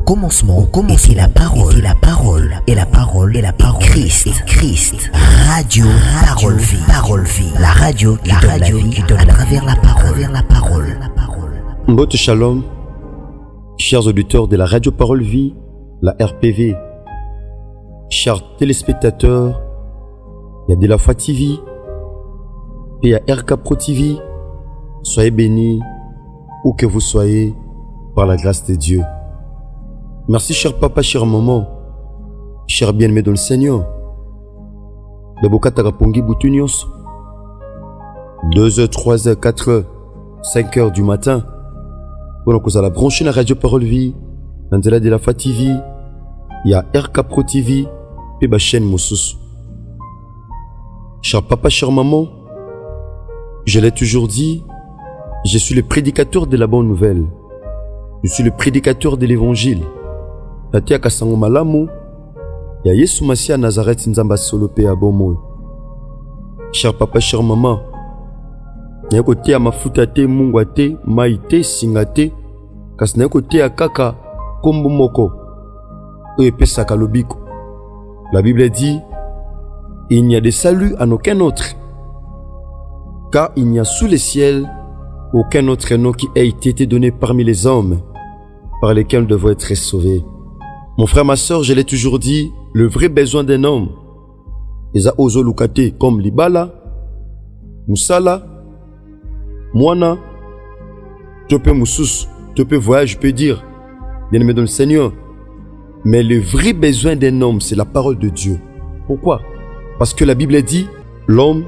commencement était la parole, et la parole, Christ. Radio Parole Vie, la radio qui donne à travers la parole. Mbote Shalom, chers auditeurs de la Radio Parole Vie, la RPV, chers téléspectateurs, il y a de la foi TV, et il y a RK Pro TV. Soyez bénis où que vous soyez par la grâce de Dieu. Merci cher papa, cher maman, cher bien-aimé dans le Seigneur. De Bokata Rapongi Boutunios, 2h, 3h, 4h, 5h du matin. Voilà que vous allez brancher la Radio Parole Vie, dans de la foi TV, il y a RK Pro TV, et ma chaîne Moussous. Cher papa, cher maman, je l'ai toujours dit, je suis le prédicateur de la bonne nouvelle. Je suis le prédicateur de l'évangile. Tatia Kasango Malamu, ya Yesu Masia Nazareth Nzamba Solope Abomo. Cher papa, cher maman, ya kote ya mafuta te, mungwa te, mai te, singa te, kasi na kote ya kaka kombo moko epesaka lobiko. La Bible dit, il n'y a de salut en aucun autre, car il n'y a sous les ciels aucun autre nom qui ait été donné parmi les hommes par lesquels nous devons être sauvés. Mon frère, ma soeur, je l'ai toujours dit, le vrai besoin d'un homme, ils a ozo lukate comme Libala, Moussala, Moana, Topé Moussous, Topé voyage, je peux dire, bien-aimé dans le Seigneur. Mais le vrai besoin d'un homme, c'est la parole de Dieu. Pourquoi? Parce que la Bible dit, l'homme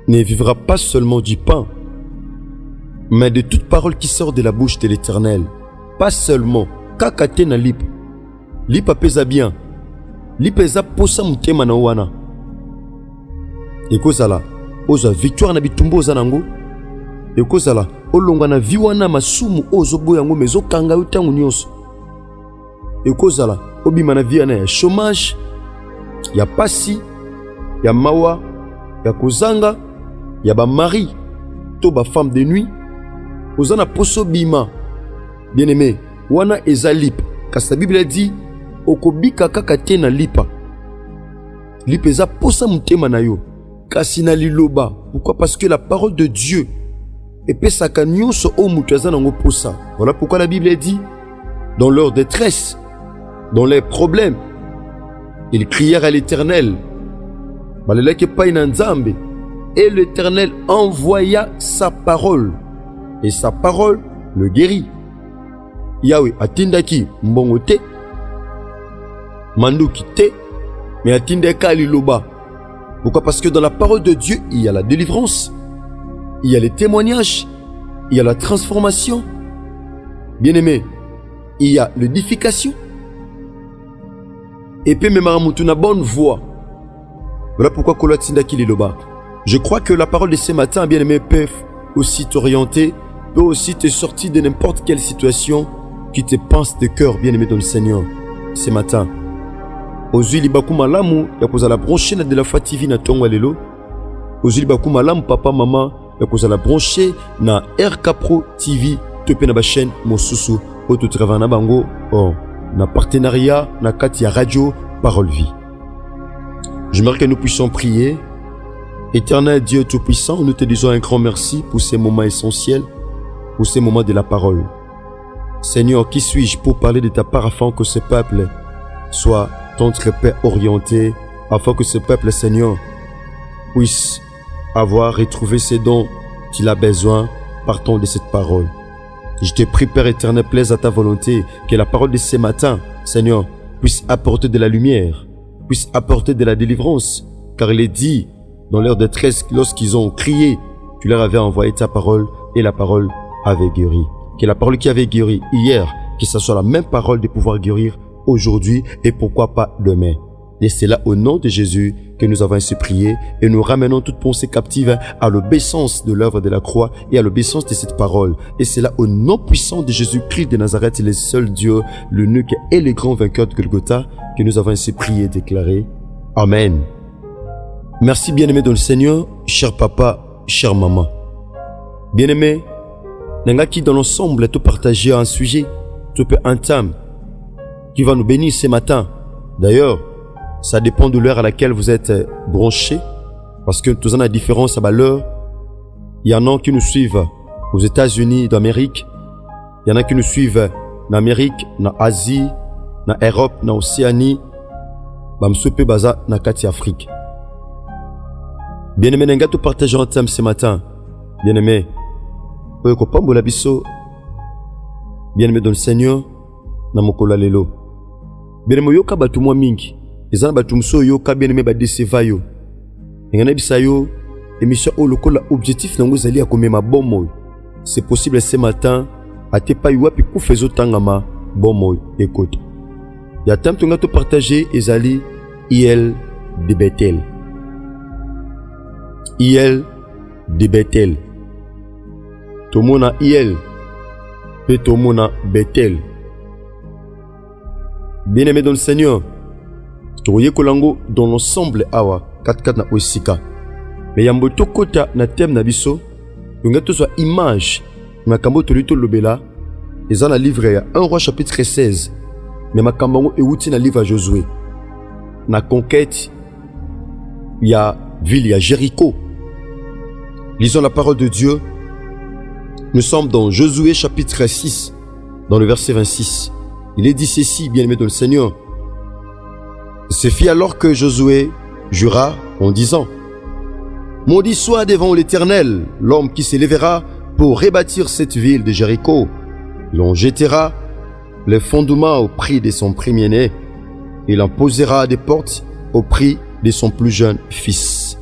ne vivra pas seulement du pain, mais de toute parole qui sort de la bouche de l'Éternel. Pas seulement, kakate na lip. Lipa pesa bien. Lipeza posa mutema na wana. Ekozala, oza victoire na bitumbo oza nango. Ekozala, olonga na viwana masumu ozo boyango mezo kanga utangu nyonso. Ekozala, obima na viana ya chômage, ya pasi, ya mawa, ya kozanga, ya ba mari, to ba femme de nuit. Ozana poso bima. Bien-aimé, wana eza lip. Kasi la Bible dit, okobika kaka te na lipa. Lip eza posa mutema na yo. Kasi na liloba. Pourquoi? Parce que la parole de Dieu epesaka nyonso o mutu aza nango posa. Voilà pourquoi la Bible dit, dans leur détresse, dans leurs problèmes, ils crièrent à l'Éternel. Baleleke pai na Nzambe. Et l'Éternel envoya sa parole. Et sa parole le guérit. Yahweh atindaki mbongo te, manduki te, mais atindaka liloba. Pourquoi? Parce que dans la parole de Dieu, il y a la délivrance, il y a les témoignages, il y a la transformation. Bien-aimé, il y a l'édification. Et puis même na bonne voie. Voilà pourquoi Kolo atindaki liloba. Je crois que la parole de ce matin, bien-aimé, peut aussi t'orienter, peut aussi te sortir de n'importe quelle situation qui te pense de cœur, bien-aimé dans le Seigneur. Ce matin, Ozuli baku malamu ya kozala branché na de la foi TV na tongo lelo. Ozuli baku malamu papa maman ya kozala branché na RK Pro TV topé na ba chaîne mosusu oto travail na bango na partenariat na kati ya Radio Parole Vie. J'aimerais que nous puissions prier. Éternel Dieu Tout-Puissant, nous te disons un grand merci pour ces moments essentiels, pour ces moments de la parole. Seigneur, qui suis-je pour parler de ta part afin que ce peuple soit ton trépas orienté, afin que ce peuple, Seigneur, puisse avoir retrouvé ses dons qu'il a besoin partant de cette parole. Je te prie, Père éternel, plaise à ta volonté, que la parole de ce matin, Seigneur, puisse apporter de la lumière, puisse apporter de la délivrance, car il est dit dans leur détresse, lorsqu'ils ont crié, tu leur avais envoyé ta parole et la parole avait guéri. Que la parole qui avait guéri hier, que ce soit la même parole de pouvoir guérir aujourd'hui et pourquoi pas demain. Et c'est là au nom de Jésus que nous avons ainsi prié et nous ramenons toute pensée captive à l'obéissance de l'œuvre de la croix et à l'obéissance de cette parole. Et c'est là au nom puissant de Jésus-Christ de Nazareth, le seul Dieu, l'unique et le grand vainqueur de Golgotha, que nous avons ainsi prié et déclaré. Amen. Merci bien-aimé dans le Seigneur, cher papa, chère maman. Bien-aimé, Nangaki dans l'ensemble, tout partager un sujet, tout peu intime, qui va nous bénir ce matin. D'ailleurs, ça dépend de l'heure à laquelle vous êtes branchés, parce que tout en a différence à l'heure. Il y en a qui nous suivent aux États-Unis d'Amérique, il y en a qui nous suivent en Amérique, en Asie, en Europe, en Océanie, bamsupe baza na kati Afrique. Bien-aimé, n'enga tout partager un thème ce matin. Bien-aimé, oyo pambola biso. Bien-aimé dans le Seigneur, na mokolo lelo. Bien-aimé yoka batu mwa mingi. Ezana batu mso yoka bien-aimé ba deceva yo. Ngana bisa yo émission o lokola objectif nango zali akomema bomo. C'est possible ce matin ate pa yuapi ku fezo tangama bomo écoute. Ya thème tonga to partager ezali IL de Bethel. IL de Bethel. Tomona IL et tomona Bethel. Bien-aimé dans le Seigneur, toye kolango dans l'ensemble awa 4 na osika. Mais yambo tokota na thème na biso, yonga to soit image na kambo tolito lobela, eza na livre ya 1 roi chapitre 16. Mais makambo euti na livre à Josué. Na conquête ya ville ya Jéricho. Lisons la parole de Dieu. Nous sommes dans Josué chapitre 6, dans le verset 26. Il est dit ceci, bien-aimé dans le Seigneur. Ce fit alors que Josué jura en disant: maudit soit devant l'Éternel l'homme qui s'élèvera pour rebâtir cette ville de Jéricho. Il en jettera les fondements au prix de son premier-né. Il en posera des portes au prix de son plus jeune fils.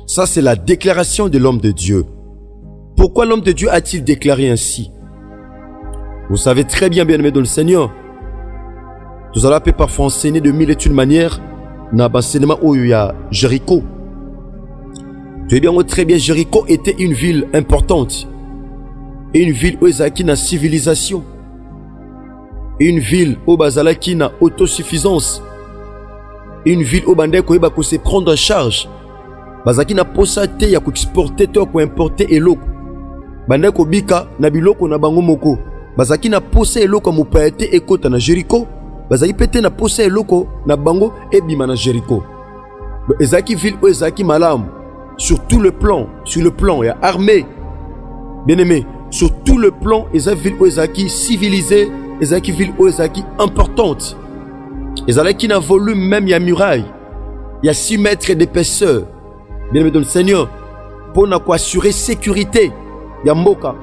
Ça, c'est la déclaration de l'homme de Dieu. Pourquoi l'homme de Dieu a-t-il déclaré ainsi? Vous savez très bien, bien-aimé dans le Seigneur, nous allons parfois enseigner de mille et une manières dans l'enseignement où il y a Jéricho. Tu sais bien, très bien, Jéricho était une ville importante. Une ville où il y a une civilisation. Une ville où il y a une autosuffisance. Une ville où il y a se prendre en charge. Bazaki na posate ya exporter to ko importer eloko. Bande ko bika na biloko na bango moko. Bazaki na posa eloko mo paete ekota na Jéricho. Bazaki pete na posa eloko na bango ebima na Jéricho. Le ezaki ville o ezaki malam sur tout le plan, il y a armée. Bien-aimé, sur tout le plan, ezaki ville o ezaki civilisée, ezaki ville o ezaki importante. Ezaki na volume même il y a muraille. Il y a 6 mètres d'épaisseur. Bien-aimé dans le Seigneur, pour assurer sécurité, il y a Mboka.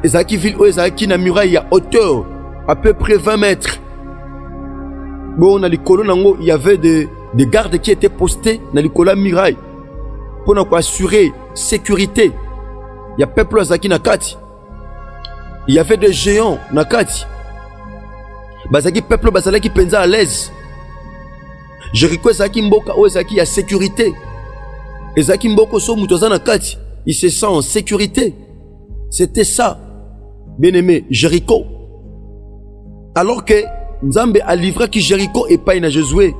Ezaki ville où Ezaki na muraille, il y a hauteur, à peu près 20 mètres. Bon, dans les colonnes, il y avait des gardes qui étaient postés dans les colonnes muraille. Pour assurer sécurité, il y a peuple Ezaki na kati. Il y avait des géants na kati. Bazaki peuple bazalaki penza à l'aise. Jéricho Ezaki Mboka où Ezaki il y a sécurité. Ezaki Mboko so mutozana kati, il se sent en sécurité. C'était ça, bien-aimé, Jéricho. Alors que Nzambe a livré qui Jéricho et pas na Josué.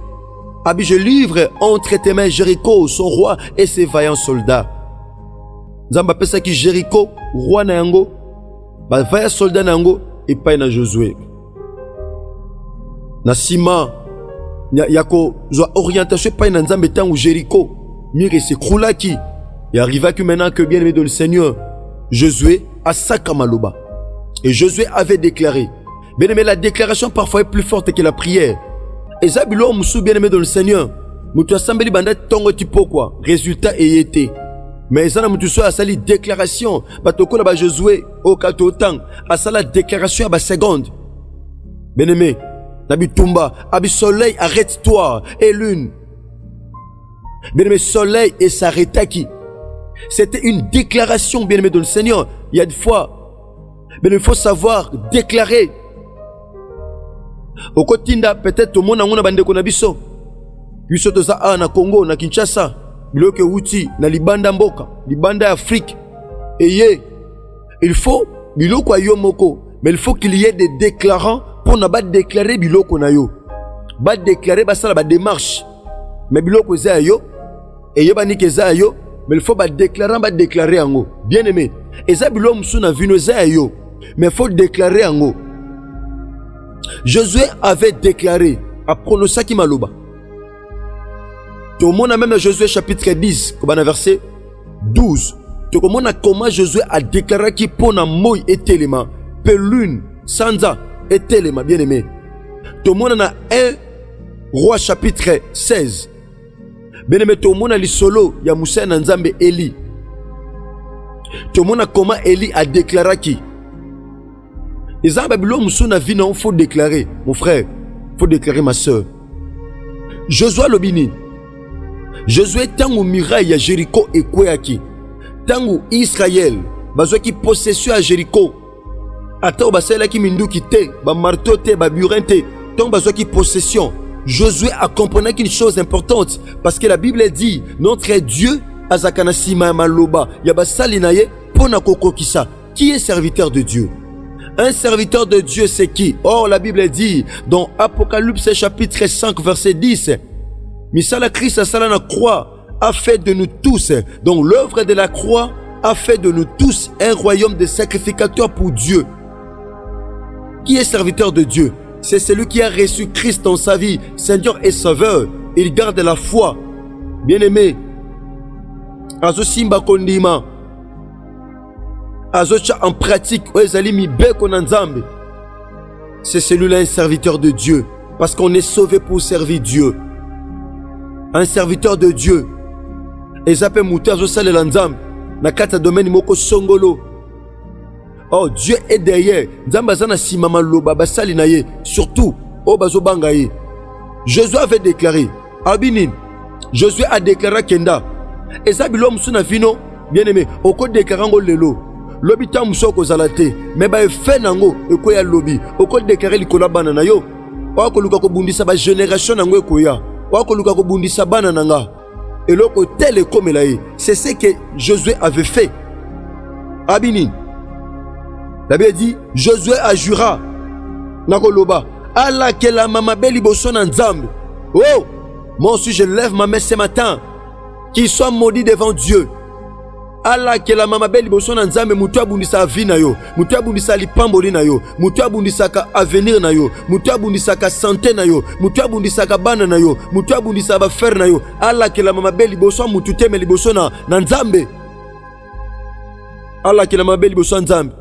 Abi je livre entre tes mains Jéricho, son roi et ses vaillants soldats. Nzambe appelle ça qui Jéricho, roi na yango, ba vaillants soldats na yango et pas na Josué. Na sima yako zo orientation pas na Nzambe tangu Jéricho. Mire s'écroula qui et arriva que maintenant que bien aimé dans le Seigneur, Josué a saka maloba. Et Josué avait déclaré. Bien aimé, la déclaration parfois est plus forte que la prière. Et Zabilo Moussou bien aimé dans le Seigneur. Moutou assemblé banda tongo tipo quoi. Résultat et été. Mais ça n'a moutou soit à sali déclaration. Batoko là Josué au katotan à sala déclaration à ba seconde. Bien aimé, Nabi Tumba, Abi soleil arrête-toi et lune. Bien-aimé, soleil et s'arrêta qui? C'était une déclaration, bien-aimé, dans le Seigneur. Il y a des fois, il faut savoir déclarer. Au Kotinda, peut-être au monde, on a bandé qu'on a biso. Biso to za na Congo, na Kinshasa, biloke wuti, na libanda mboka, libanda Afrique. Et il faut, biloko ayo moko, mais il faut qu'il y ait des déclarants pour ne pas déclarer biloko na yo. Ba déclarer, ba ça la démarche. Mais biloko za yo, et yebani ke za yo, mais il faut ba déclarer en haut. Bien aimé. Et ça bilo msou na vino za yo, mais il faut déclarer en haut. Josué avait déclaré, à pronosaki maloba. Tout le monde a même dans Josué chapitre 10, verset 12. Tout le monde a comment Josué a déclaré qu'il pona moi et téléma, pelune, sanza et téléma, bien aimé. Tout le monde a 1 Roi chapitre 16. Bien aimé, tout le monde a li solo, ya Moussa Nanzambe Eli. Tout le monde a comment Eli a déclaré qui. Et ça, il faut déclarer, mon frère, il faut déclarer ma soeur. Josué Lobini. Josué tangu muraille à Jéricho et Kouéaki. Tangu Israël, bazo qui possession à Jéricho. Attends, basela qui mindu qui te, ba marteau te, ba burin te, tangu bazo qui possession. Josué a compris qu'une chose importante, parce que la Bible dit, notre Dieu, Azakana Sima Maloba, Yabasalinaye, Pona Koko Kisa, qui est serviteur de Dieu. Un serviteur de Dieu, c'est qui? Or, la Bible dit, dans Apocalypse chapitre 5, verset 10, Misala Christ Asala la croix a fait de nous tous, donc l'œuvre de la croix a fait de nous tous un royaume de sacrificateurs pour Dieu. Qui est serviteur de Dieu? C'est celui qui a reçu Christ dans sa vie, Seigneur et Sauveur. Il garde la foi. Bien-aimé, Azo Simba Kondima, Azo Cha en pratique, c'est celui-là un serviteur de Dieu. Parce qu'on est sauvé pour servir Dieu. Un serviteur de Dieu. Et s'appelle Mouta Azo Sale Lanzam, Nakata Domaine Moko Songolo. Oh, Dieu est derrière. Surtout, Josué avait déclaré, Abinin, Josué a déclaré Kenda. Et ça, bien aimé, au code déclarant lelo. Lobi tam soko zalate, mais ba fait nango, et quoi ya lobby, au code déclaré l'ikola banana yo. Wa ko luka ko bundisa ba génération nango ekoya. Wa ko luka ko bundisa banana. Et loko tel est comme là. C'est ce que Josué avait fait. Abinin. La Bible dit, Josué ajura, Nakoloba, Allah que la mama beli boson nzambe. Oh, moi aussi je lève ma main ce matin, qu'il soit maudit devant Dieu. Allah que la mama beli boson nzambe, mutua bundisa vie na yo, mutua bundisa lipamboli na yo, mutua bundisa ka avenir na yo, mutua bundisa ka santé na yo, mutua bundisa ka bana na yo, mutua bundisa ba faire na yo. Allah que la mama beli boson mutute me liboso na nzambe. Allah que la mama beli boson nzambe.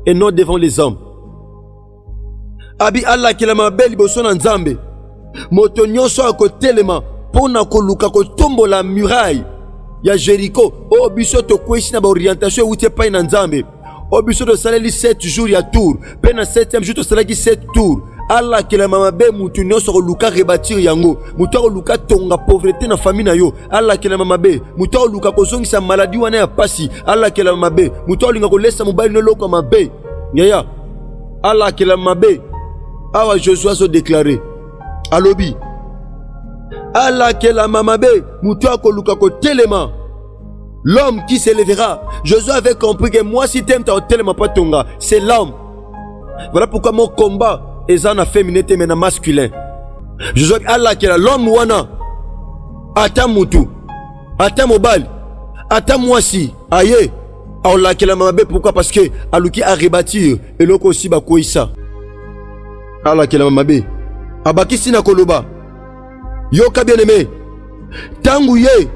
Et non devant les hommes. Abi Allah qui la mabeli boson nzambe. Moto nyonso a côté lema pona ko luka ko tombo la muraille ya Jéricho. O biso to kwesi na ba orientation utie pa na nzambe. O biso to saleli 7 jours ya tour. Pe na 7e jour to salaki 7 tours. Allah qui la mamabe mutu nyonso ko luka rebâtir yango. Mutu ko luka tonga pauvreté na famille na yo. Allah qui la mamabe mutu ko luka ko zongisa maladie wana ya pasi. Allah qui la mamabe mutu ko linga ko lesa mobali no loko mabe. Yaya. Allah qui la mamabe. Awa Josué a déclaré. Alobi. Allah qui la mamabe mutu ko luka ko telema. L'homme qui s'élèvera. Josué avait compris que moi si t'aimes ta telema pas tonga, c'est l'homme. Voilà pourquoi mon combat et ça na féminin te mena masculin. Je dis Allah qui est l'homme wana. Ata mutu. Ata mobile. Ata mwasi. Aye. Allah qui la mabe pourquoi parce que aluki a rebâtir et loko aussi ba koisa. Allah qui la mabe. Abaki sina koloba. Yoka bien aimé. Tangu ye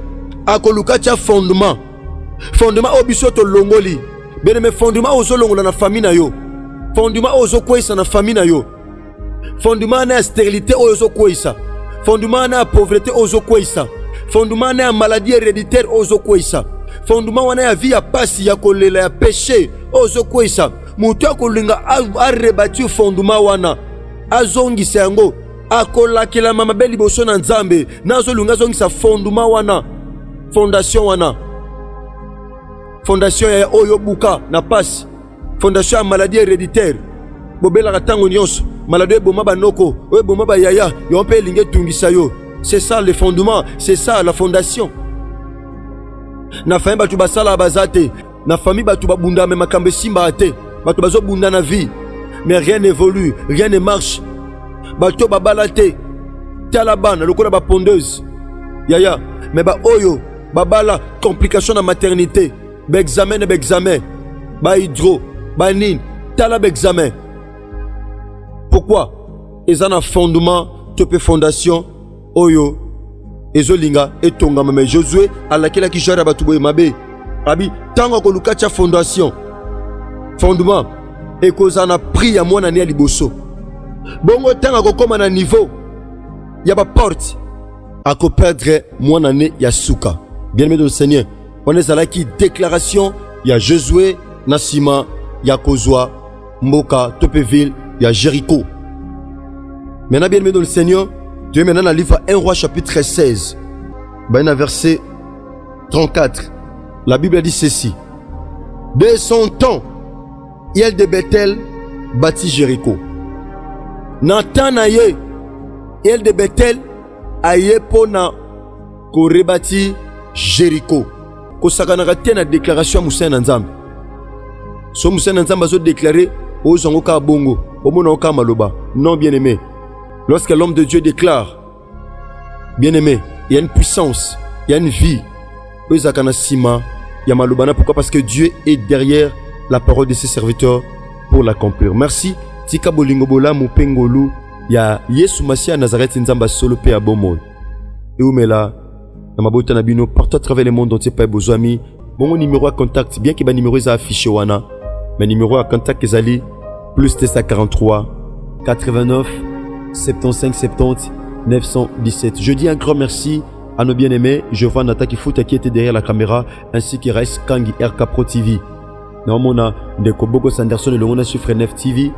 akoluka cha fondement. Fondement obisoto longoli. Bien aimé fondement ozo longola na famille na yo. Fondement ozo koisa na famille na yo. Fondement na stérilité ozo koisa. Fondement na pauvreté ozo koisa. Fondement na maladie héréditaire ozo koisa. Fondement wana ya vie ya pasi ya kolela ya péché ozo koisa. Mutu akolinga a rebâtir fondement wana. Azongisa yango akolakela mama beli boso na nzambe. Nazo lunga zongisa fondement wana. Fondation wana. Fondation ya oyo buka na pasi. Fondation ya maladie héréditaire. Bobela katango nyonso. Maladie boma banoko. Oye boma ba yaya. Yo mpe linge tungisa yo. C'est ça le fondement. C'est ça la fondation. Na famille batu basala bazate. Na famille batu babunda me makambe simba ate. Batu bazo bunda na vie. Mais rien n'évolue. Rien ne marche. Batu babalate. Talabana. Lokola ba pondeuse. Yaya. Mais ba oyo. Babala. Complication na maternité. Ba examen. Ba hydro. Banin, talab examen. Pourquoi? ezana fondement tope fondation oyo ezolinga etonga mame Josué alakela ki jara batuboye mabe abi tango koluka cha fondation fondement ekozana prix ya mwana ne ya liboso bongo tango kokoma na niveau ya ba porte ako perdre mwana ne ya suka. Bien-aimé dans le Seigneur, on est à la qui déclaration ya Josué Nasima ya Kozwa Mboka Topeville ya Jéricho. Maintenant bien-aimé dans le Seigneur, Dieu maintenant dans le livre 1 Roi chapitre 16 verset 34. La Bible dit ceci: de son temps, Hiel de Bethel bâtit Jéricho. Natanaye Hiel de Bethel aye pona korebati Jéricho. Kosakana te na déclaration Moussa Nzambe. So Moussa Nzambe a déclaré ozongo ka bongo, omona ka maloba. Non bien-aimé. Lorsque l'homme de Dieu déclare, bien-aimé, il y a une puissance, il y a une vie. Ozakana sima ya malobana. Pourquoi? Parce que Dieu est derrière la parole de ses serviteurs pour l'accomplir. Merci. Tika bolingo bola mupengolu ya Yesu Masia Nazareth Nzamba solo pe abomo. Et umela na mabota na bino partout à travers le monde entier pa besoin ami. Bon numéro à contact bien que ba numéro est affiché wana. Mais numéro à contact ezali plus 243 89 75 70 917. Je dis un grand merci à nos bien-aimés. Je vois Nata Kifuta qui était derrière la caméra ainsi que Rice Kangi RK Pro TV. Naomona ndeko Bogo Sanderson le ngona sur Frère 9 TV.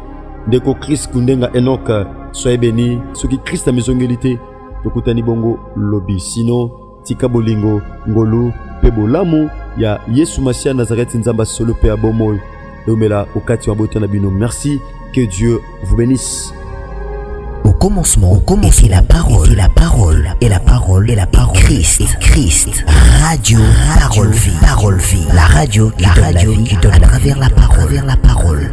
Ndeko Chris Kundenga Enoch soyez bénis. Ceux qui Christ à maisonalité tokutani bongo lobby. Sinon tika bolingo ngolu pebo lamu ya Yesu Masia Nazareth Nzamba solo pe abomoy. Omela okati wa botana bino. Merci, que Dieu vous bénisse. Au commencement, était la parole, et la parole, et la parole, et la parole. Christ, radio, parole vie, la radio qui donne la vie à travers la parole.